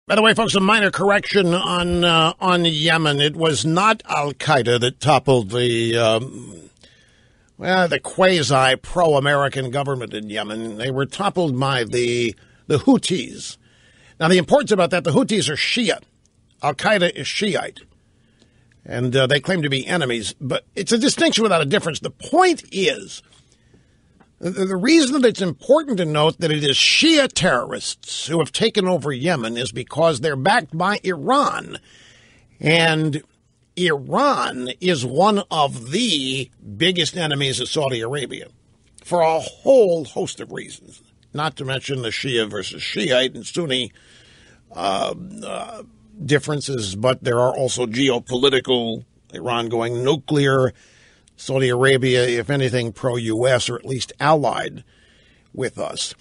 By the way, folks, a minor correction on Yemen. It was not Al-Qaeda that toppled the quasi-pro-American government in Yemen. They were toppled by the Houthis. Now, the importance about that, the Houthis are Shia. Al-Qaeda is Shiite. And they claim to be enemies. But it's a distinction without a difference. The point is, the reason that it's important to note that it is Shia terrorists who have taken over Yemen is because they're backed by Iran. And Iran is one of the biggest enemies of Saudi Arabia for a whole host of reasons, not to mention the Shia versus Shiite and Sunni differences, but there are also geopolitical, Iran going nuclear, Saudi Arabia, if anything, pro-U.S. or at least allied with us.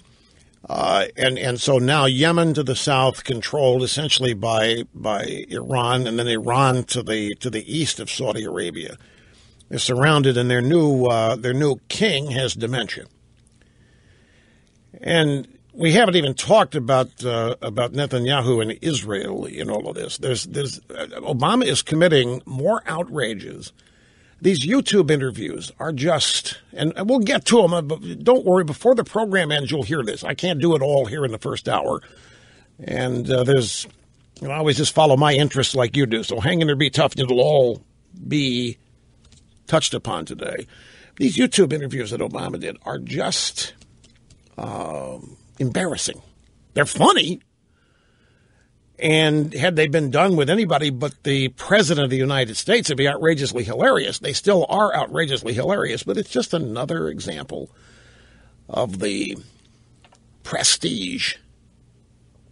And so now Yemen to the south, controlled essentially by Iran, and then Iran to the east of Saudi Arabia. They're surrounded, and their new king has dementia. And we haven't even talked about Netanyahu and Israel in all of this. There's Obama is committing more outrages. These YouTube interviews are just, and we'll get to them, but don't worry, before the program ends, you'll hear this. I can't do it all here in the first hour. And I always just follow my interests like you do. So hang in there, be tough, and it'll all be touched upon today. These YouTube interviews that Obama did are just embarrassing. They're funny. And had they been done with anybody but the president of the United States, it'd be outrageously hilarious. They still are outrageously hilarious, but it's just another example of the prestige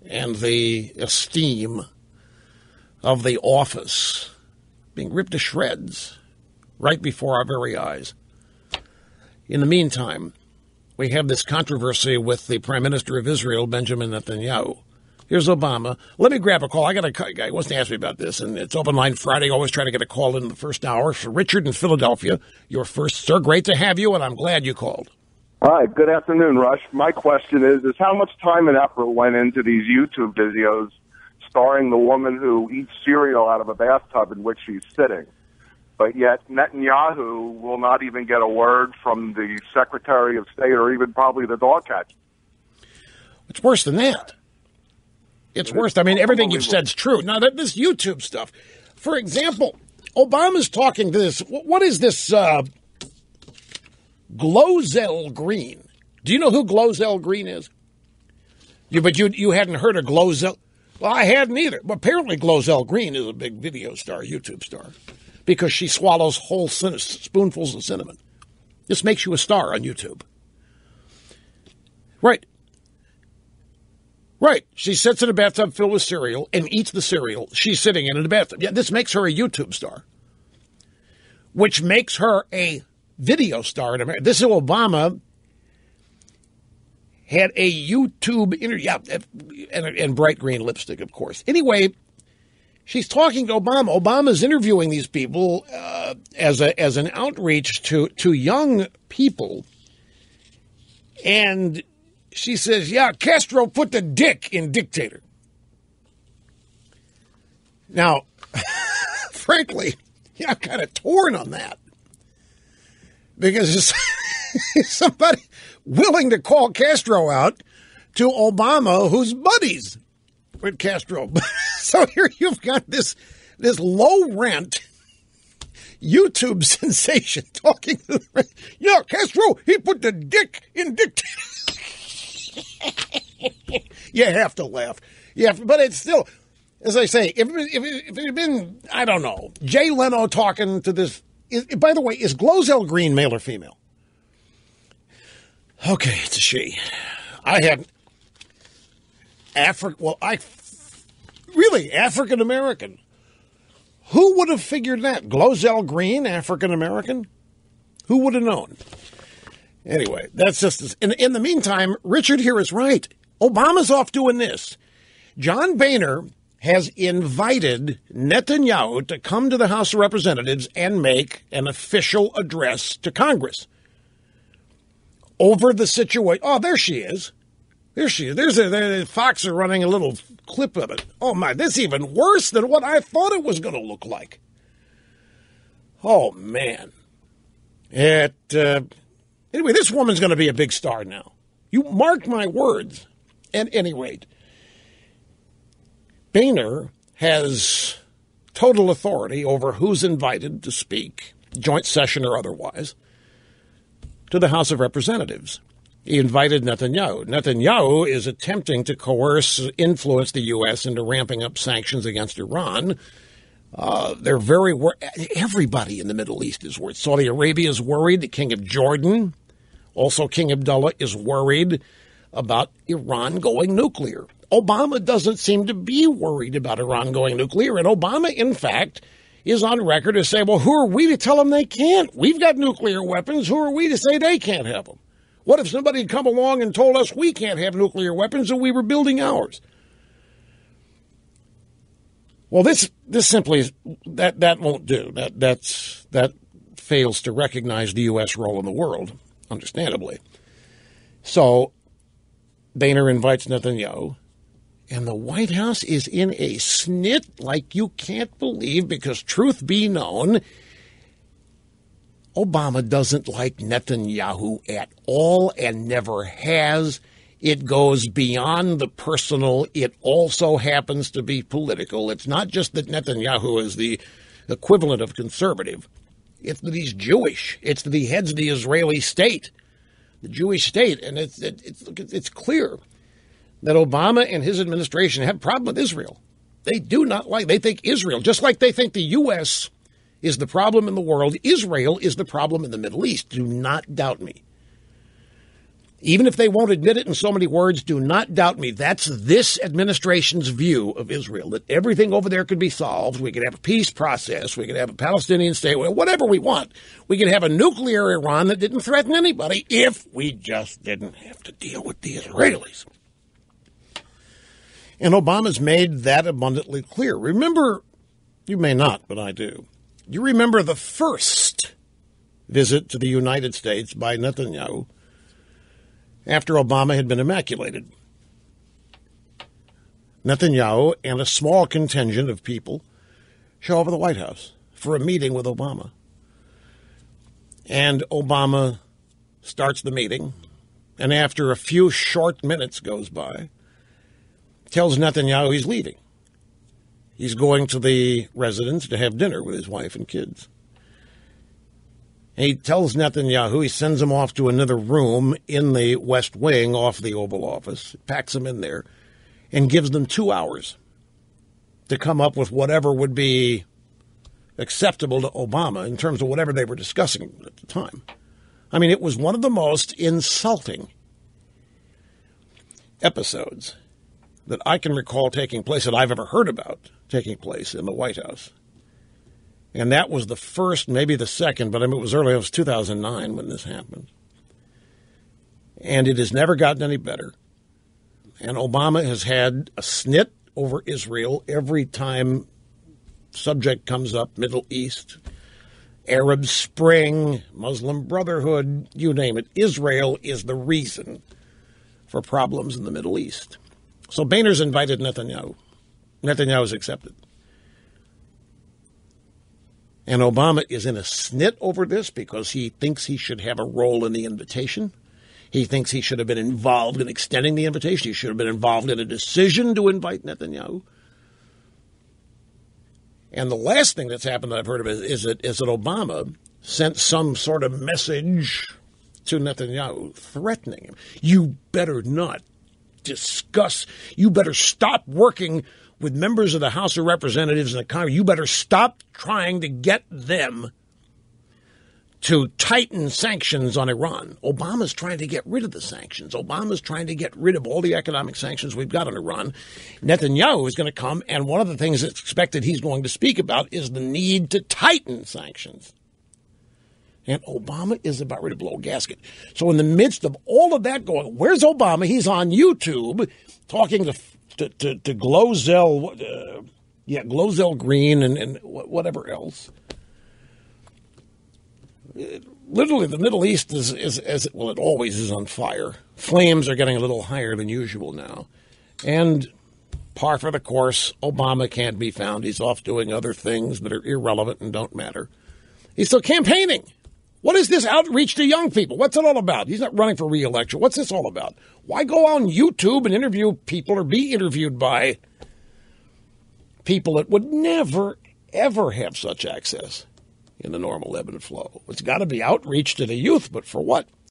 and the esteem of the office being ripped to shreds right before our very eyes. In the meantime, we have this controversy with the Prime Minister of Israel, Benjamin Netanyahu. Here's Obama. Let me grab a call. I got a guy who wants to ask me about this, and it's open line Friday. Always try to get a call in the first hour. For Richard in Philadelphia, you're first, sir. Great to have you, and I'm glad you called. Hi, good afternoon, Rush. My question is how much time and effort went into these YouTube videos starring the woman who eats cereal out of a bathtub in which she's sitting? But yet Netanyahu will not even get a word from the Secretary of State or even probably the dog catcher. It's worse than that. It's worse. I mean, everything you've said is true. Now, this YouTube stuff, for example, Obama's talking to this. What is this Glozell Green? Do you know who Glozell Green is? But you hadn't heard of Glozell? Well, I hadn't either. But apparently Glozell Green is a big video star, YouTube star, because she swallows whole spoonfuls of cinnamon. This makes you a star on YouTube. Right. Right. She sits in a bathtub filled with cereal and eats the cereal she's sitting in a bathtub. Yeah, this makes her a YouTube star, which makes her a video star in America. This is Obama had a YouTube interview, yeah, and bright green lipstick, of course. Anyway, she's talking to Obama. Obama's interviewing these people as an outreach to young people, and she says, yeah, Castro put the dick in dictator. Now, frankly, I'm kind of torn on that. Because is somebody willing to call Castro out to Obama who's buddies with Castro. So here you've got this low-rent YouTube sensation talking to yeah, Castro, he put the dick in dictator. You have to laugh. But it's still, as I say, if it had been, I don't know, Jay Leno talking to this. By the way, is Glozell Green male or female? Okay, it's a she. I had African American. Who would have figured that? Glozell Green, African American? Who would have known? Anyway, that's just, in the meantime, Richard here is right. Obama's off doing this. John Boehner has invited Netanyahu to come to the House of Representatives and make an official address to Congress over the situation. Oh, there she is. There she is. There's Fox are running a little clip of it. Oh, my, this is even worse than what I thought it was going to look like. Oh, man. Anyway, this woman's going to be a big star now. You mark my words. At any rate, Boehner has total authority over who's invited to speak, joint session or otherwise, to the House of Representatives. He invited Netanyahu. Netanyahu is attempting to influence the U.S. into ramping up sanctions against Iran. They're everybody in the Middle East is worried. Saudi Arabia is worried. The King of Jordan, also King Abdullah, is worried about Iran going nuclear. Obama doesn't seem to be worried about Iran going nuclear. And Obama, in fact, is on record as saying, well, who are we to tell them they can't? We've got nuclear weapons. Who are we to say they can't have them? What if somebody had come along and told us we can't have nuclear weapons and we were building ours? Well, this simply that won't do. That fails to recognize the U.S. role in the world, understandably. So Boehner invites Netanyahu, and the White House is in a snit like you can't believe, because truth be known, Obama doesn't like Netanyahu at all and never has. It goes beyond the personal. It also happens to be political. It's not just that Netanyahu is the equivalent of conservative. It's that he's Jewish. It's that he heads the Israeli state, the Jewish state. And it's clear that Obama and his administration have a problem with Israel. They think Israel, just like they think the U.S. is the problem in the world, Israel is the problem in the Middle East. Do not doubt me. Even if they won't admit it in so many words, do not doubt me. That's this administration's view of Israel, that everything over there could be solved. We could have a peace process. We could have a Palestinian state, whatever we want. We could have a nuclear Iran that didn't threaten anybody if we just didn't have to deal with the Israelis. And Obama's made that abundantly clear. Remember, you may not, but I do. You remember the first visit to the United States by Netanyahu after Obama had been immaculated. Netanyahu and a small contingent of people show up at the White House for a meeting with Obama. And Obama starts the meeting, and after a few short minutes goes by, tells Netanyahu he's leaving. He's going to the residence to have dinner with his wife and kids. He tells Netanyahu, he sends him off to another room in the West Wing off the Oval Office, packs him in there, and gives them 2 hours to come up with whatever would be acceptable to Obama in terms of whatever they were discussing at the time. I mean, it was one of the most insulting episodes that I can recall taking place, that I've ever heard about taking place in the White House. And that was the first, maybe the second, but I mean, it was early. It was 2009 when this happened. And it has never gotten any better. And Obama has had a snit over Israel every time subject comes up, Middle East, Arab Spring, Muslim Brotherhood, you name it. Israel is the reason for problems in the Middle East. So Boehner's invited Netanyahu. Netanyahu's accepted. And Obama is in a snit over this because he thinks he should have a role in the invitation. He thinks he should have been involved in extending the invitation. He should have been involved in a decision to invite Netanyahu. And the last thing that's happened that I've heard of is that Obama sent some sort of message to Netanyahu threatening him. You better not discuss. You better stop working with members of the House of Representatives and the Congress. You better stop trying to get them to tighten sanctions on Iran. Obama's trying to get rid of the sanctions. Obama's trying to get rid of all the economic sanctions we've got on Iran. Netanyahu is going to come, and one of the things that's expected he's going to speak about is the need to tighten sanctions. And Obama is about ready to blow a gasket. So in the midst of all of that going, where's Obama? He's on YouTube talking to Glozell Green and whatever else. literally, the Middle East is well, it always is on fire. Flames are getting a little higher than usual now. And par for the course, Obama can't be found. He's off doing other things that are irrelevant and don't matter. He's still campaigning. What is this outreach to young people? What's it all about? He's not running for re-election. What's this all about? Why go on YouTube and interview people or be interviewed by people that would never, ever have such access in the normal ebb and flow? It's got to be outreach to the youth, but for what?